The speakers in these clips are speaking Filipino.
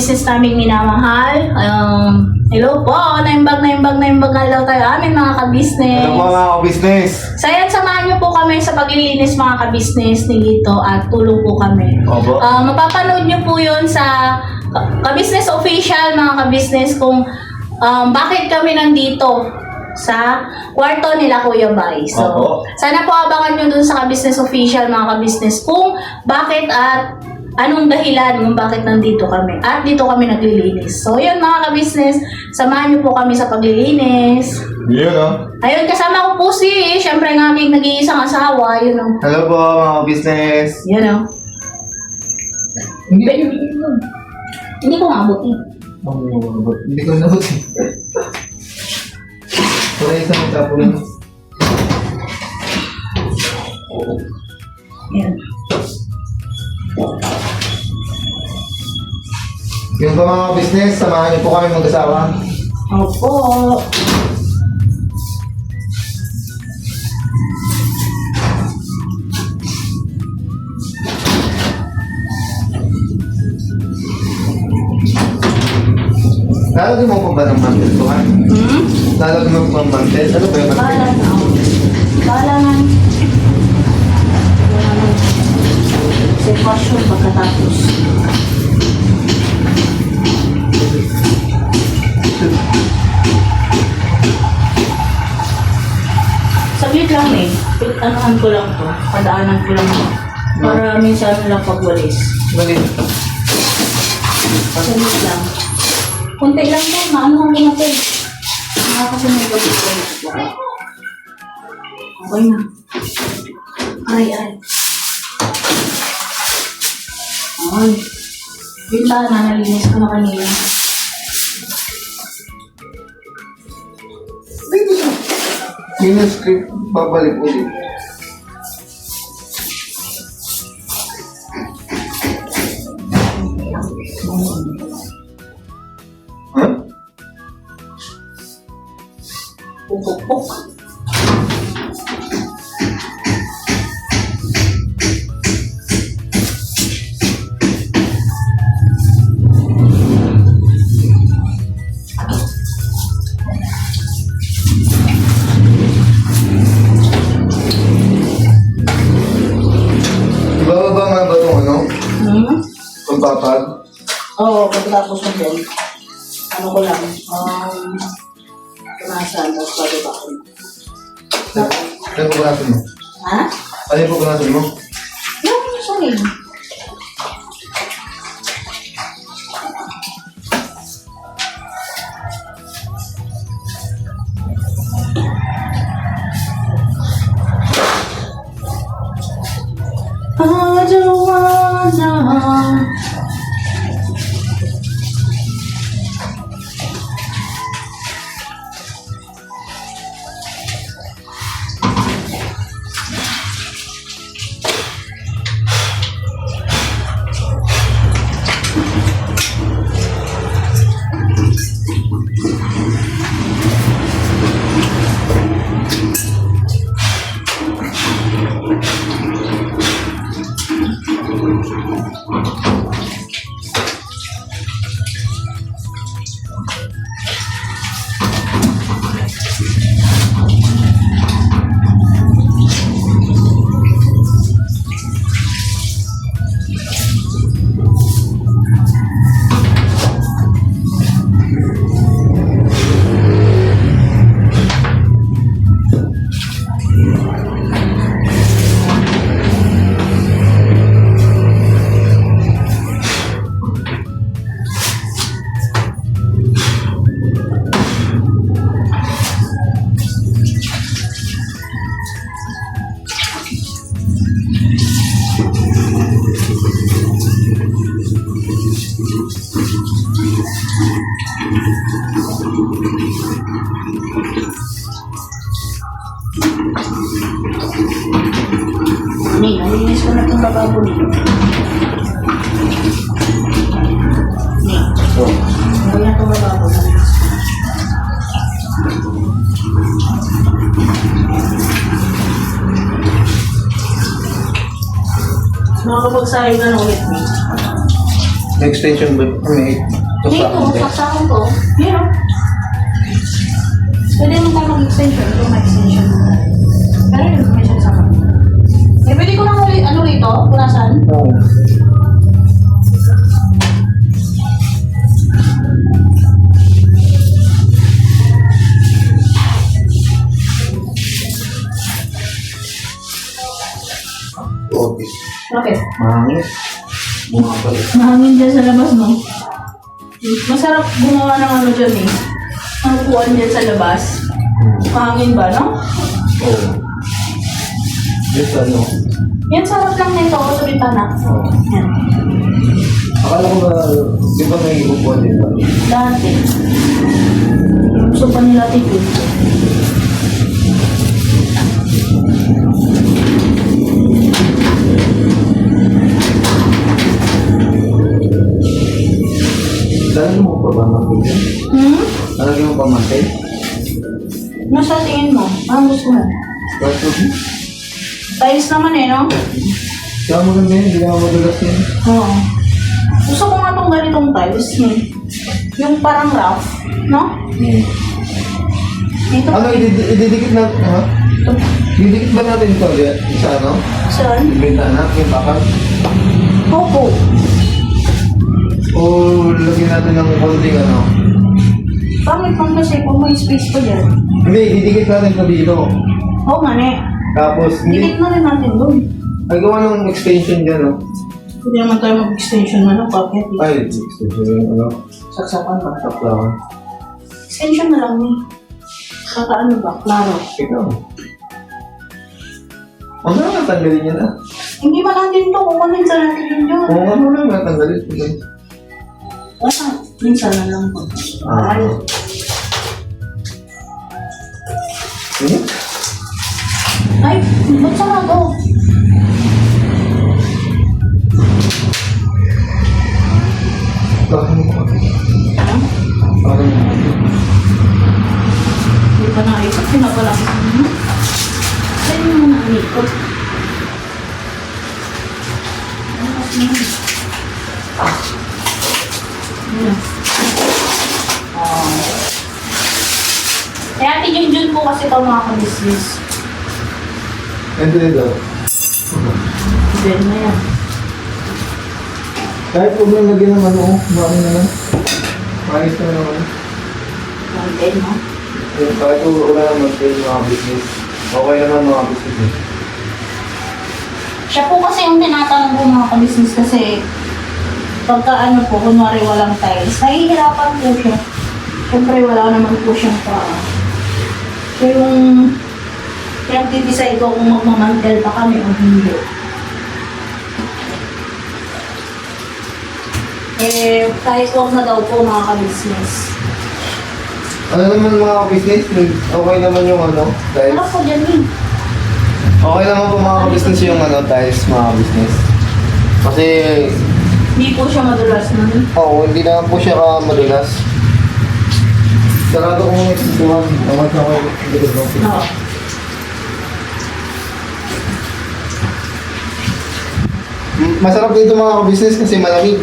ka-business naming minamahal. Hello po, naimbag lang tayo amin mga ka-business. Ano po mga ka-business? So ayan, samahan niyo po kami sa paglilinis mga ka-business ni Lito at tulong po kami. Opo. Mapapanood niyo po yun sa ka-business official mga ka-business kung bakit kami nandito sa kwarto nila Kuya Bay. So, Opo. sana po abangan nyo dun sa ka-business official mga ka-business kung bakit at anong dahilan kung bakit nandito kami. At dito kami naglilinis. So, yun mga ka-business, samahan nyo po kami sa paglilinis. Yun o. Ayun, kasama ko po syempre ng aking nag-iisang asawa. Yun o. Hello po mga ka-business. Yun o. Hindi ko maabutin. Hindi ko nabot eh. Wala isang magtapulan. Yan. Yung po mga ka-business, samahan niyo po kami mag-asawa. Opo. Lalagyan mo po ba ng mantel po ha? Lalagyan mo po ng mantel? Ano ba yung Bala mantel? na. Bala na. Sitwasyon pagkatapos. Saglit lang eh. Anuhan ko lang to. Padaanan ko lang to. Para minsan lang pagwalis. Galing. Saglit lang. Kunti lang to. Maanuhan ko na to. Kasi may gabi ko. Okay na. Ay. Ay. Yun ba, nalinis ko na kanina. Yun yung script, babalik ulit. Huh? Pupuk-puk. Ibababa nga ba itong ano? Pagpapag? Oo, pagkatapos na din. Ano ko lang, punasan, tapos bababa ko. Ano po natin mo? Ha? Ano po natin mo? Yung sorry. I don't wanna. Nalinis ko na itong bababo nito. Okay na itong bababo. Nalinis ko na. Nakakapagsahin na ulit. May extension ba? May Dito, saksakan ko. Meron. Pwede mo tayo mag-extension. Ito mag-extension. Pero yun, may saksakan. Eh, pwede ko lang ulit, ano rito? Punasan? Oo. Okay. Okay. Mahangin. Bumabalik. Mahangin dyan sa labas, no? Masarap gumawa ng ano dyan eh. Ang upuan dyan sa labas. Mahangin ba, no? Oo. Yes, ano? Yan, sarap lang nito. Ito rin na. Oo. Yan. Akala ko ba, di ba may upuan din ba? Dati. Gusto pa nila tigil. Talagyan mo pa ba mantay? Talagyan mo pa mantay? Nasa tingin mo? Anong gusto mo? Kahit mo. Tiles naman eh, no? Kaya maganda yun, hindi ka madulas yun. Oo. Gusto ko nga itong ganitong tiles eh. Yung parang rough, no? Ito. Ano, ididikit na, ha? Ito. Didikit ba natin ito ulit? Sa ano? Saan? Yung bintana, yung bakal? Opo. O lagyan natin ng konting ano? Pangit lang kasi kung may space pa dyan. Hindi, ididikit natin ito dito. Oo nga ne. Tapos, Dikit hindi. na rin natin doon. Ay, gawa ng extension dyan, no? Hindi naman tayo mag-extension na lang. Bakit? Ay, extension yung ano? Saksakan ba? Saklawan. Extension na lang eh. Kaka ano ba? Klaro. Ikaw. Huwag na naman tanggalin niya na. Hindi ba natin to? Kukunin sa natin yun yun. Kung ano na naman tanggalin. Wala. Minsan na lang po. Ay. Hmm? Ay, ba't sarado? Bakit mo pa? Ha? Bakit mo pa? Hindi pa naikot. Pinapala ko. Saan mo na naikot? Ayan. Eh, Ate Junjun po kasi ito mga ka-business. Ito dito. Ben na yan. Kahit huwag lang lagyan ng ano, bakit naman? Maayos na naman. Ben, no? Yung kahit wala naman kayo mga business. Okay naman mga business eh. Siya po kasi yung tinatanong ko mga ka-business kasi pagka ano po, kunwari walang tiles, nahihirapan po siya. Siyempre wala naman po siyang paa. So yung pinag-decide ko kung magmamantel pa kami o hindi. Eh, kahit huwag na daw po mga ka-business. Ano naman mga business? Okay naman yung ano, tiles. Ano po dyan eh? Okay naman po mga business yung ano, tiles mga business. Kasi, Hindi po siya madulas nun. oo, hindi naman po siya madulas. Sarado ko muna itutuhan. Tawag na ko yung Oo. Masarap dito mga business kasi malamig.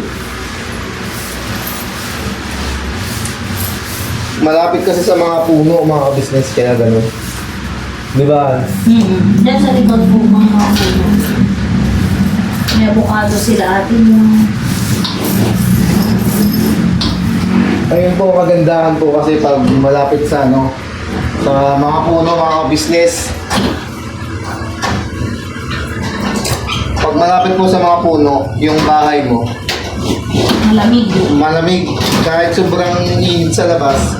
Malapit kasi sa mga puno, mga business, kaya ganun. Di ba? Diyan sa likod po mga puno. May avocado sila atin yung... Ayun po, kagandahan po kasi pag malapit sa ano, sa mga puno, mga business. Pag malapit po sa mga puno, yung bahay mo, Malamig. malamig. Kahit sobrang init sa labas,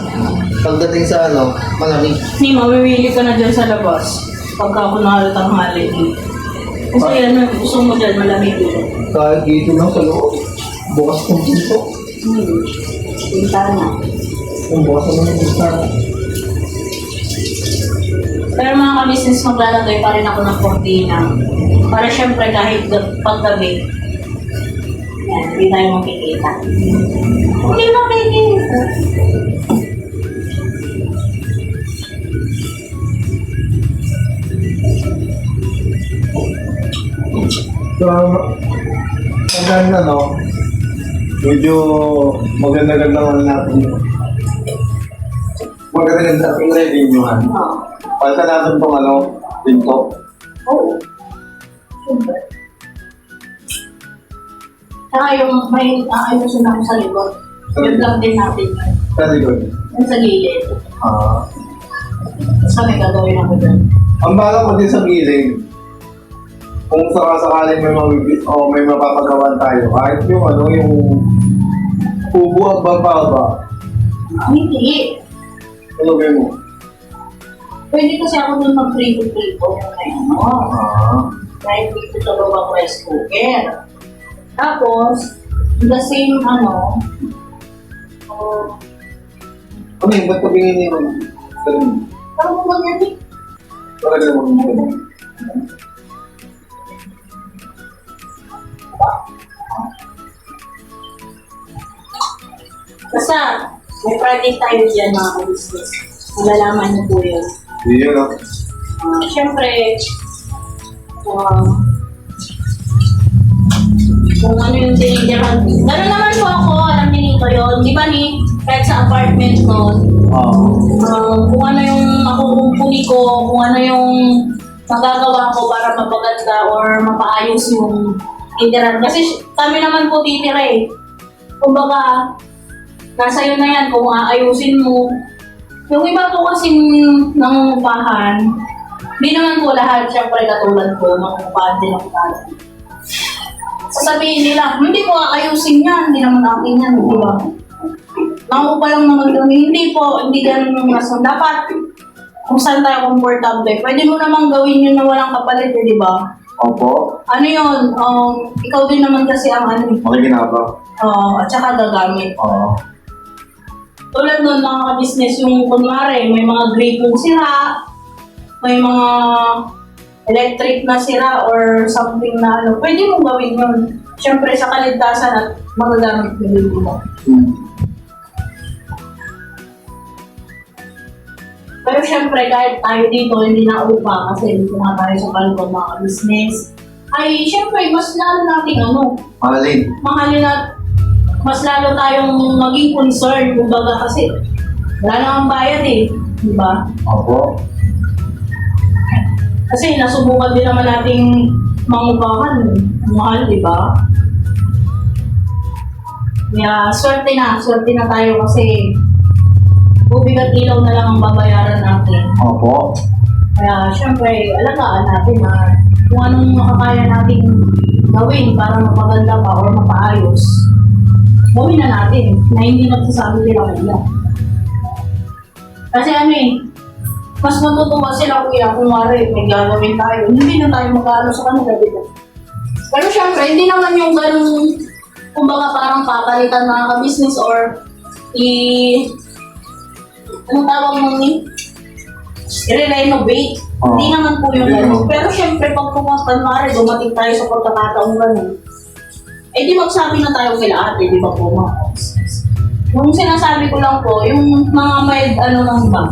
pagdating sa ano, malamig. Hindi, mawawili ka na dyan sa labas. Pagka kunwari tanghali. Kasi ano, gusto mo dyan, malamig dito. Kahit dito lang sa loob, bukas ng pinto. Bintana. Yung bukas naman yung bintana. Pero mga ka-business, maglalagay pa rin ako ng kortina. Para syempre kahit paggabi, yan, hindi tayo makikita. Hindi makikita. So, hanggang ano, Medyo maganda-ganda naman natin. Maganda-ganda natin revenue-han. Oo. Palta natin itong pinto. Oo. Siyempre. Saka yung may ayusin ako sa likod. Yung lang din natin yun. Sa likod. Yung sa gilid. Ah. Sa may gagawin ako dyan. Ang bala ko din sa gilid, kung sakasakaling may mapapagawan tayo, kahit yung yung ubo at baba, Hindi. ano ba mo? Pwede kasi ako dun mag-prito-prito. Kahit dito sa loob rice cooker. Tapos, the same Ano yung ba't tabingin niyo? parang mo yan eh. Talaga naman. Basta, may project tayo dyan mga ka-business. Malalaman niyo po yun. Yun no? Siyempre, kung ano yung tinigyan. Gano'n naman po ako, alam niyo nito yun. Di ba ni, kahit sa apartment noon, kung ano yung makukumpuni ko, kung ano yung magagawa ko para mapaganda or mapaayos yung titiran. Kasi kami naman po titira eh. Kumbaga, nasa iyo na yan kung aayusin mo. Yung iba po kasing nangungupahan, di naman po lahat, syempre katulad ko, nangungupahan din ako dati. Sasabihin nila, hindi ko aayusin yan, hindi naman akin yan, di ba? Nangungupa lang naman kami, hindi po, hindi ganun yung rason. Dapat, kung saan tayo komportable, pwede mo namang gawin yun na walang kapalit, eh, di ba? Opo. Ano yun, ikaw din naman kasi ang ano, Makikinabang. at saka gagamit. Oo. Tulad nun, mga ka-business, yung kunwari, may mga gripong sira, may mga electric na sira or something na ano, pwede mong gawin yun. Siyempre sa kaligtasan at magagamit mo din mo. Pero siyempre, kahit tayo dito, hindi na upa kasi dito na tayo sa kalbo mga ka-business, ay siyempre, mas lalo nating mahalin at mas lalo tayong maging concerned, kumbaga kasi wala namang bayad eh, di ba? Opo. Kasi nasubukan din naman nating mangupahan, mahal, di ba? Kaya swerte na tayo kasi tubig at ilaw na lang ang babayaran natin. Opo. Kaya syempre, alagaan natin na kung anong makakaya nating gawin para mapaganda pa or mapaayos, gawin na natin na hindi nagsasabi nila kaya. Kasi ano eh, mas matutuwa sila kuya kung wari may gagawin tayo. Hindi na tayo mag-ano sa kanila dito. Pero syempre, hindi naman yung ganun, kumbaga parang papalitan mga ka-business or anong tawag mo ni? I-renovate. Hindi naman po yung ganun. Pero syempre, pag pumunta, dumating tayo sa pagkakataong ganun, eh di magsabi na tayo kila ate, di ba po mga ka-business? Yung sinasabi ko lang po, yung mga mild ano lang ba?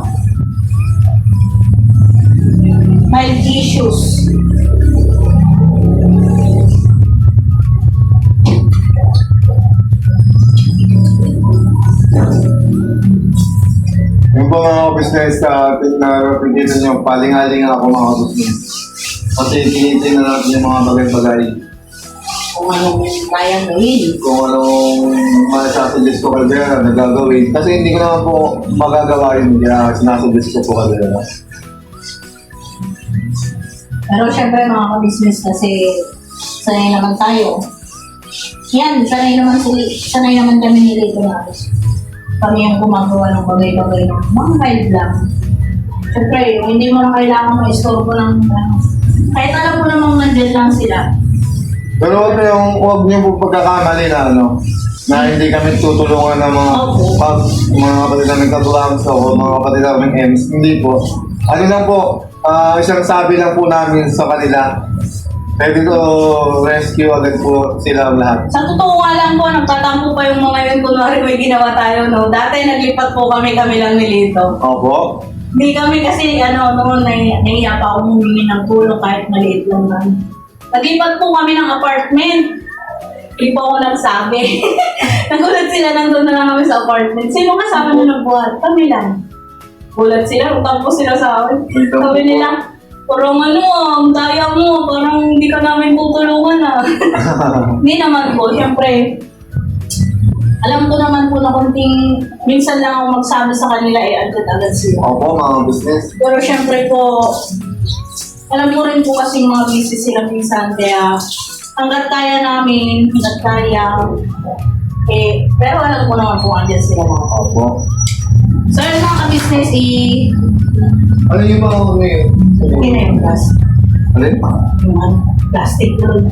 Mild issues. Yung po mga business na pinito nyo, paling-aling ako mga business. Kasi tinitin na natin yung mga bagay-bagay. Kung anong kayang gawin. Kung anong masasuggest ko Caldera na gagawin. Kasi hindi ko naman po magagawa yun, kaya sinasuggest ko po Caldera. Pero syempre mga ka-business kasi sanay naman tayo. Yan, sanay naman kami ni Lito na kami yung gumagawa ng bagay-bagay ng mga mild lang. Syempre, hindi mo na kailangan ma-istorbo ng kahit alam mo namang nandyan lang sila. Pero huwag niyo po pagkakamali na hindi kami tutulungan ng mga kapatid namin katulungan o mga kapatid namin EMS. Hindi po. Ano lang po, isang sabi lang po namin sa kanila, pwede to rescue agad po sila lahat. Sa totoo nga lang po, nagtatampo pa yung mga yun, kunwari may ginawa tayo, no? Dati naglipat po kami lang ni Lito. Opo. Hindi kami kasi, noon, nahiya pa ako humingi ng tulong kahit maliit lang namin. Naglipat po kami ng apartment. Hindi po ako nagsabi. Nagulat sila, nandun na lang kami sa apartment. Sino kasama nyo nagbuhat? Kami lang. Gulat sila, utang sila sa akin. Sabi nila, parang ang daya mo, parang hindi ka namin tutulungan ah. Hindi naman po, syempre. Alam ko naman po na kunting, minsan lang ako magsabi sa kanila agad-agad sila. Opo, mga business. Pero syempre po, alam ko rin po kasi mga busy sila minsan, kaya hanggat kaya namin, hanggat kaya, pero alam ko naman po andyan sila mga. Opo. So yun mga ka-business, Ano yung mga ano yun? yung plastic. Alin? Yung plastic doon.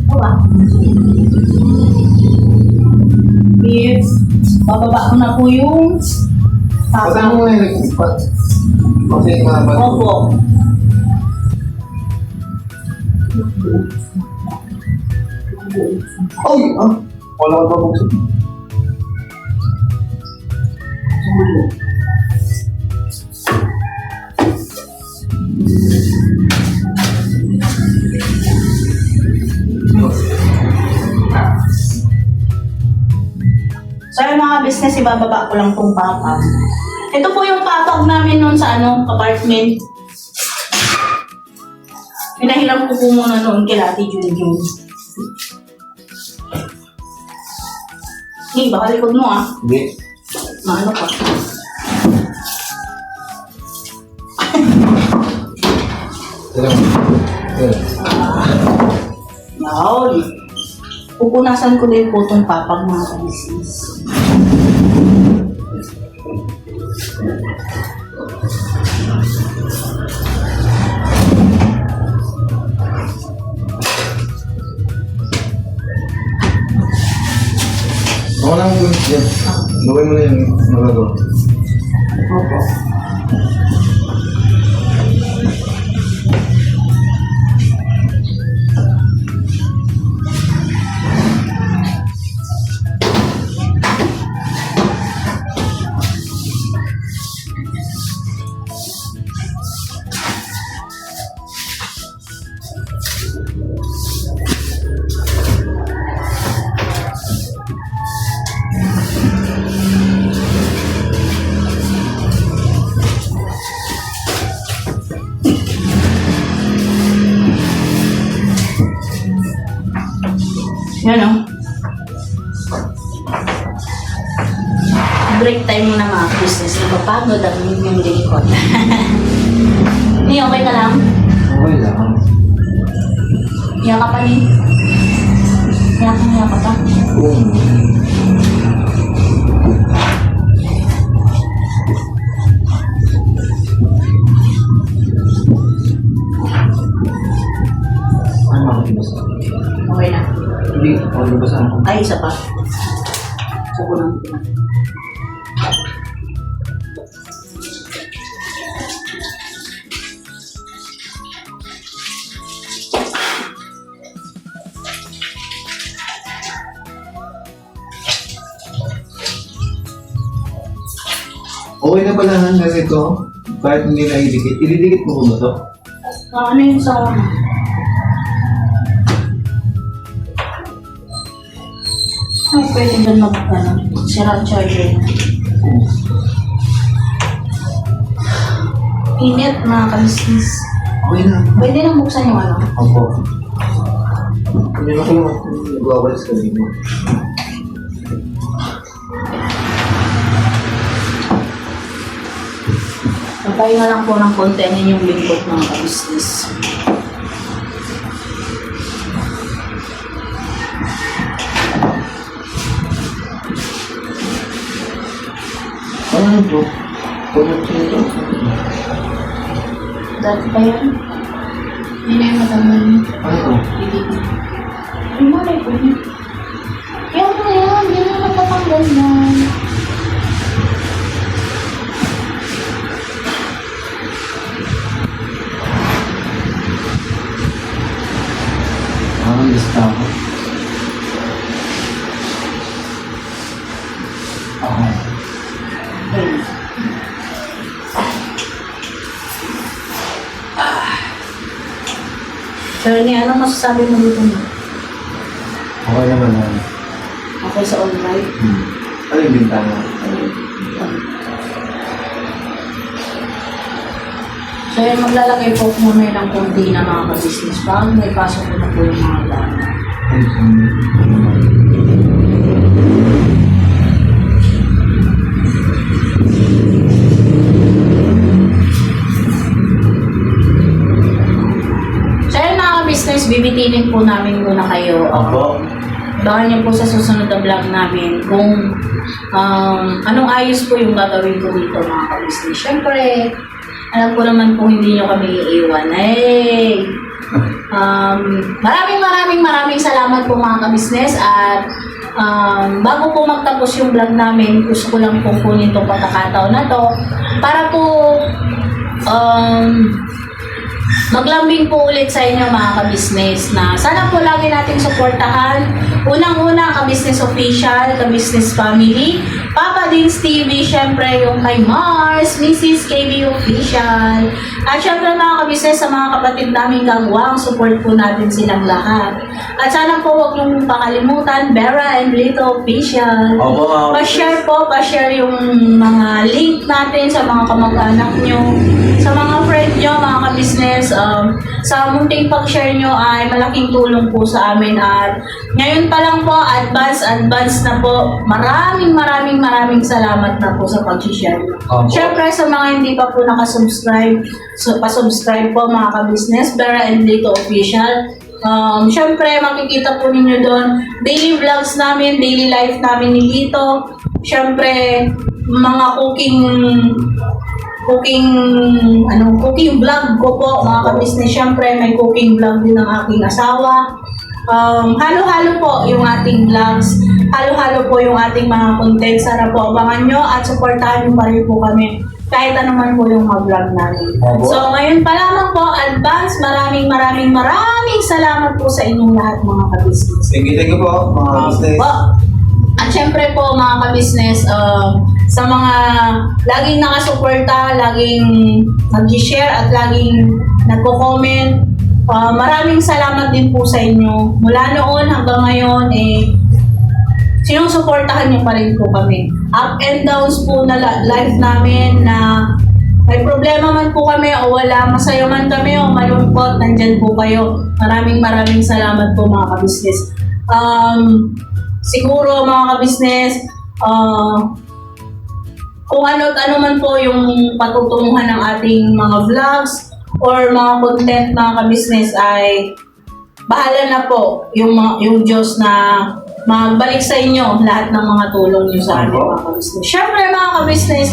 Diba? If, bababa ko na po yung Pati mo nga yung nag-ispat. Kasi nga ba? Opo. Ay! Ah! Wala ka ba buksan? So yung mga business, ibababa ko lang tong papag. Ito po yung papag namin noon sa apartment. Pinahiram ko po muna noon kay Ate Junjun. Hey, baka likod mo ah. Hindi. Maano ka? Yaw. Pupunasan ko din po itong papag mga ka-business. Ako lang yung yan. Gawin mo na yung magagawa. Opo. Yan o. Break time muna mga business. Napapagod ang inyong likod. Hindi, okay ka lang? Okay lang. Iyak ka pa rin. Iyak ka pa. Oo. Ano makakibasa? Okay na. Hindi, makakibasa ako. Ay, isa pa. Sabunan ko na. Okay na pala hanggang ito. Kahit hindi na idikit. Ididikit mo ko ba ito? Ano yung sa ay, pwede doon sira charger. Init mga ka-business. Okay na. Pwede nang buksan yung ano. Opo. Hindi na kayo nag-wawalis ka dito. Patay na lang po ng konti ang inyong lingkod mga ka-business. Ano ito? Pulot siya ito. Dati pa yan. Hindi na yung matanggal niya. Ano ito? Yung malay ko niya. Yan na yan. Hindi na natatanggal na. Ang lista ko. Okay. Pero ni ano masasabi mo dito mo? Okay naman yan. Ako sa online. Ano yung bintana? So yun, maglalagay po muna ng konti na mga ka-business bago may pasok ko na po yung mga data. So yun mga ka-business, bibitinin po namin muna kayo. Opo. Baka niyo po sa susunod na vlog namin kung anong ayos po yung gagawin ko dito mga ka-business. Siyempre, alam ko naman kung hindi nyo kami iiwan. Hey! Maraming salamat po mga ka-business at bago po magtapos yung vlog namin, gusto ko lang po kunin itong pagkakataon na to para po maglambing po ulit sa inyo mga ka-business na sana po lagi nating suportahan. Unang-una, ka-business official, ka-business family, Papa Dins TV, syempre yung kay Mars, Mrs. KB Official. At syempre mga ka-business sa mga kapatid namin gagawang, support po natin silang lahat. At sana po huwag niyong pakalimutan, Vera and Lito Official. Opo, Pa-share po, pa-share yung mga link natin sa mga kamag-anak nyo, sa mga friend nyo, mga ka-business. Sa munting pag-share nyo ay malaking tulong po sa amin. At ngayon pa lang po, advance na po. Maraming salamat na po sa pag-share nyo. Siyempre sa mga hindi pa po nakasubscribe, so pa-subscribe po mga ka-business, Vera and Lito Official. Siyempre makikita po ninyo doon daily vlogs namin, daily life namin ni Lito. Siyempre mga cooking vlog ko po mga ka-business. Siyempre may cooking vlog din ng aking asawa. Halo-halo po yung ating vlogs, halo-halo po yung ating mga content. Sana po abangan nyo at supportahan nyo pa rin po kami kahit ano man po yung mga vlog namin. So ngayon pa lamang po, advance, maraming salamat po sa inyong lahat mga ka-business. Thank you po mga ka-business. At syempre po mga ka-business, sa mga laging nakasuporta, laging nag-share at laging nagko-comment, maraming salamat din po sa inyo. Mula noon hanggang ngayon, sinusuportahan niyo pa rin po kami. Up and downs po na life namin na may problema man po kami o wala, masaya man kami o malungkot, nandyan po kayo. Maraming salamat po mga ka-business. Siguro mga ka-business, kung ano man po yung patutunguhan ng ating mga vlogs or mga content mga ka-business ay bahala na po yung Diyos na magbalik sa inyo lahat ng mga tulong nyo sa amin mga ka-business. Siyempre mga ka-business,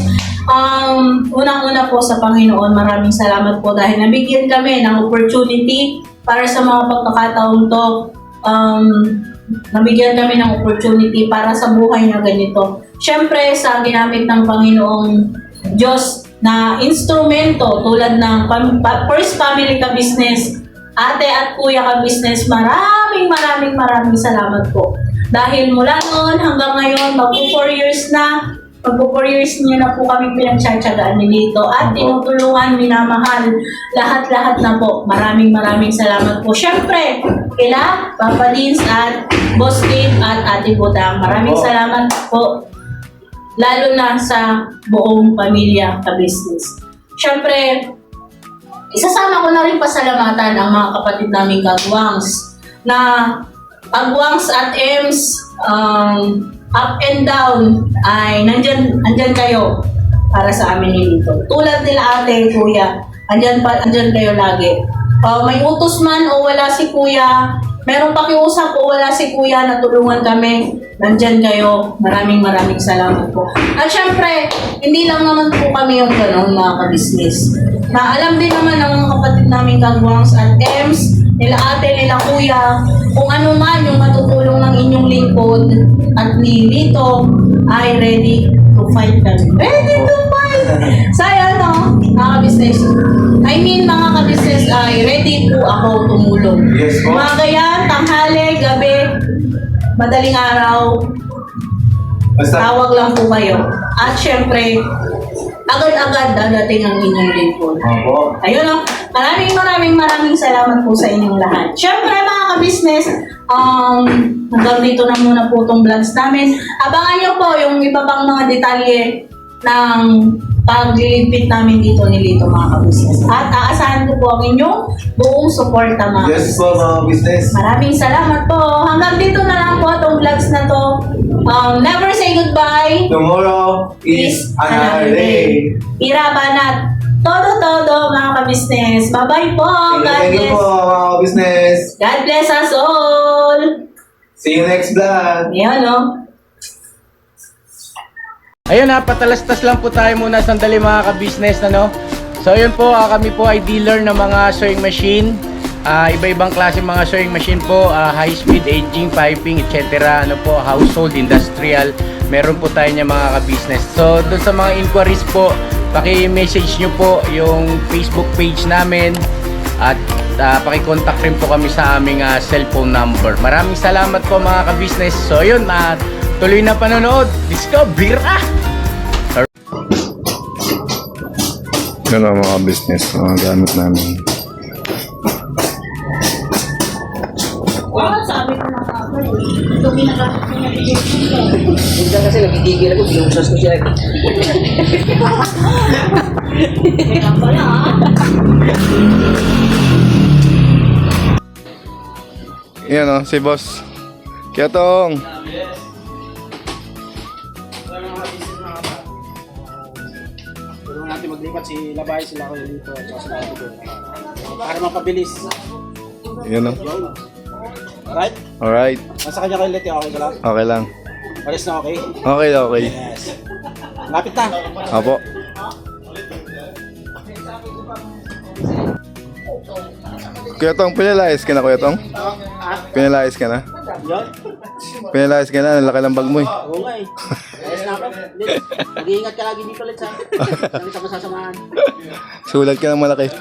unang-una po sa Panginoon, maraming salamat po dahil nabigyan kami ng opportunity para sa mga pagkakataon to. Nabigyan kami ng opportunity para sa buhay na ganito. Siyempre, sa ginamit ng Panginoong Diyos na instrumento tulad ng First Family Ka-Business, ate at kuya ka-business, maraming salamat po. Dahil mula noon hanggang ngayon, magpo 4 years niyo na po kami pinagtsatsagaan dito at tinutulungan, minamahal, lahat na po. Maraming salamat po. Siyempre, kila Papa Dins at Boss Dave at Ate Budang. Maraming salamat po. Lalo na sa buong pamilya ka-business. Siyempre, isasama ko na rin pasalamatan ang mga kapatid naming kagwangs na kagwangs at EMS, up and down ay nandyan kayo para sa amin dito. Tulad nila ate, kuya, andyan kayo lagi. May utos man o wala si kuya, merong pakiusap o wala si kuya, natulungan kami, nandyan kayo. Maraming salamat po. At syempre, hindi lang naman po kami yung gano'n mga ka-business. Na alam din naman ng mga kapatid namin kagwangs at EMS, nila ate, nila kuya, kung ano man yung matutulong ng inyong lingkod at ni Lito ay ready to fight kami. Ready to fight! So yun mga ka-business. I mean mga ka-business ay ready po ako tumulong. Yes po. Mga yan, tanghali, gabi, madaling araw, Basta tawag lang po kayo. At syempre, agad-agad dadating ang inyong lingkod. Opo. Ayun o. Maraming salamat po sa inyong lahat. Siyempre mga ka-business, hanggang dito na muna po itong vlogs namin. Abangan nyo po yung iba pang mga detalye ng pagliligpit namin dito ni Lito mga ka-business. At aasahan ko po ang inyong buong suporta mga Yes po mga business. Maraming salamat po. Hanggang dito na lang po itong vlogs na to. Never say goodbye. Tomorrow is another day. Irabanat. Todo mga ka-business. Bye-bye po. God Thank you bless. po mga business. God bless us all. See you next vlog. Ayan o. Ayun na, patalastas lang po tayo muna sandali mga ka-business, ano? So yun po, kami po ay dealer ng mga sewing machine. Iba-ibang klase mga sewing machine po, high speed, aging, piping, etc. Ano po, household, industrial. Meron po tayo niya mga ka-business. So doon sa mga inquiries po, paki-message nyo po yung Facebook page namin. At paki-contact rin po kami sa aming cellphone number. Maraming salamat po mga ka-business. So yun, tuloy na panonood. Discover! Yan ang mga business, mga gamit namin. Sabi ko na ako. Ito ginagamit ko na Minsan kasi nagigigil ako, binusas ko siya. Kaya pala ha. Yan o, si boss. Kiatong. Tulungan natin maglipat si Labay, sila ko dito, at saka sila ko doon. Para mapabilis. Yan o. Alright? Alright. Nasa kanya kayo ulit, okay ka lang? Okay lang. Palis na okay? Okay. Yes. Lapit na. Apo. Kuya Tong, pinalayas ka na Kuya Tong? Pinalayas ka na? Yun? Pinalayas ka na, ang laki ng bag mo eh. Oo nga eh. Ayos na ako. Hindi. Mag-iingat ka lagi dito ulit sa akin. Sabi sa masasamahan. Sulat ka ng malaki.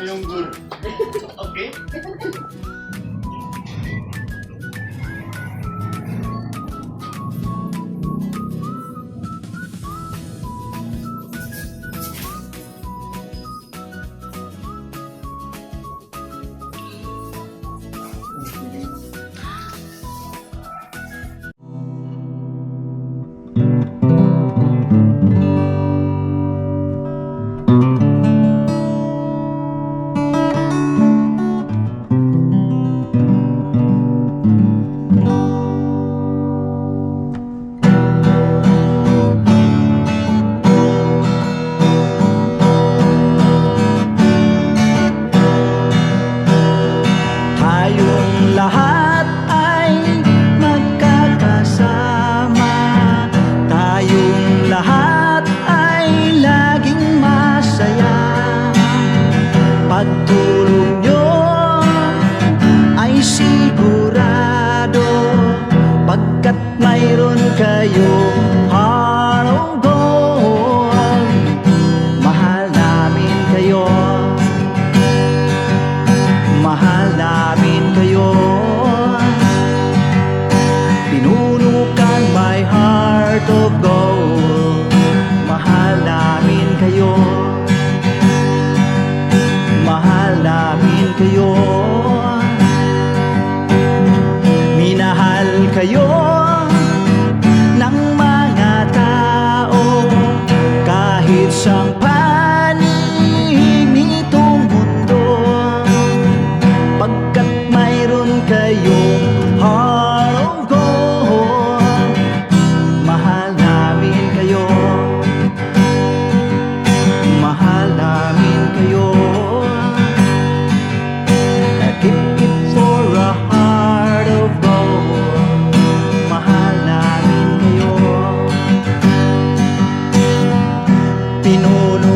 Tayong lahat ay magkakasama. Tayong lahat ay laging masaya. Pagtulong nyo ay sigurado, pagkat mayroon kayong heart of gold. Mahal namin kayo. Mahal namin kayo. Pinunukan my heart of gold. Mahal namin kayo. Mahal namin kayo. Minahal kayo ng mga tao kahit sang panig nitong mundo, pagkat mayroon kayong heart of gold. Mahal namin kayo. Mahal namin kayo. Keep it for a heart of gold. Mahal namin kayo. Pinuno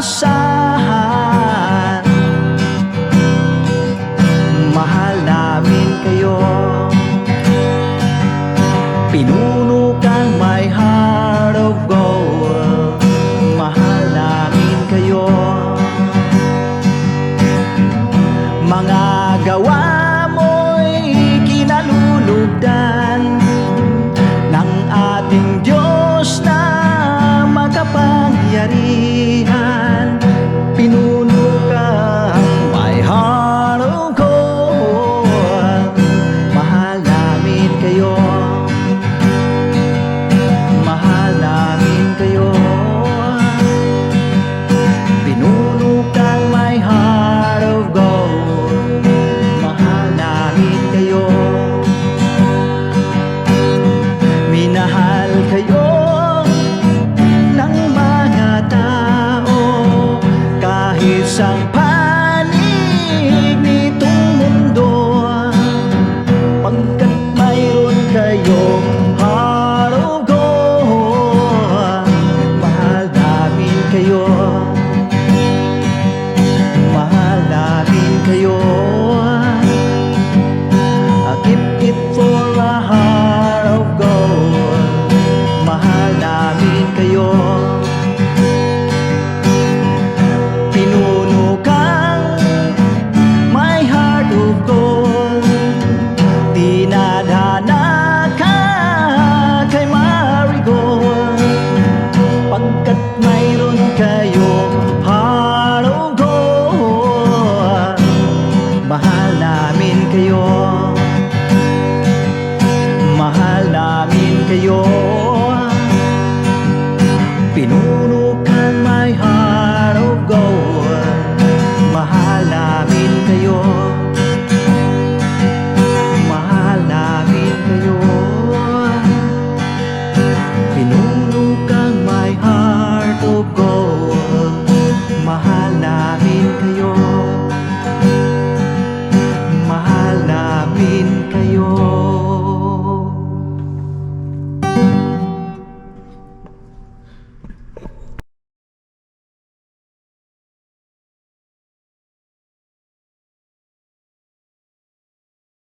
inaasahan. Mahal namin kayo. Pinuno kang my heart of gold. Mahal namin kayo. Mga gawa mo'y kinalulugdan ng ating Diyos na makapangyarihan. Pinuno kang my heart of gold. Mahal namin kayo. Mahal namin kayo. Pinuno kang my heart of gold. Mahal namin kayo. Minahal kayo ng mga tao kahit sang